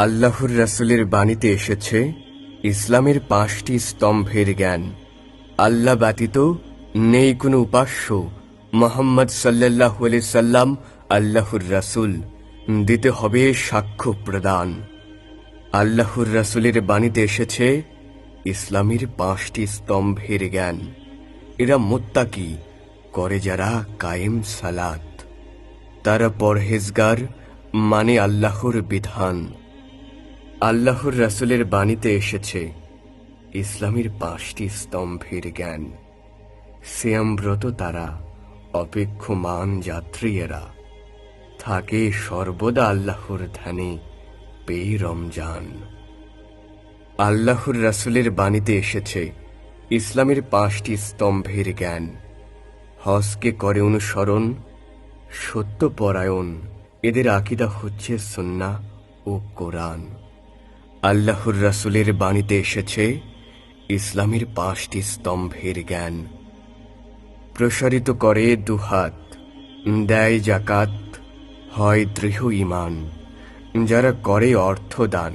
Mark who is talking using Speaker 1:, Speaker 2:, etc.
Speaker 1: আল্লাহর রাসূলের বাণীতে এসেছে ইসলামের 5টি স্তম্ভের জ্ঞান। আল্লাহ ব্যতীত নেই কোনো উপাস্য। মুহাম্মদ সাল্লাল্লাহু আলাইহি সাল্লাম আল্লাহর রাসূল। দিতে হবে সাক্ষ্য প্রদান। আল্লাহর রাসূলের বাণীতে এসেছে ইসলামের 5টি স্তম্ভের জ্ঞান। এরা মুত্তাকি, করে যারা কায়েম সালাত। তারা পরহেজগার, মানে আল্লাহর বিধান। আল্লাহর রাসূলের বাণীতে এসেছে ইসলামের 5টি স্তম্ভের জ্ঞান। সিয়ামব্রত তারা, অপেক্ষমান যাত্রী এরা, থাকে সর্বদা আল্লাহর ধ্যানে, পেয়ে রমজান। আল্লাহর রাসূলের বাণীতে এসেছে ইসলামের 5টি স্তম্ভের জ্ঞান। হজকে করে অনুসরণ, সত্যপরায়ণ, এদের আকীদা হচ্ছে সুন্নাহ ও কোরআন। আল্লাহর রাসূলের বাণীতে এসেছে ইসলামের 5টি স্তম্ভের জ্ঞান। প্রসারিত করে দুহাত, দেয় যাকাত, হয় দৃঢ় ঈমান, যারা করে অর্থ দান।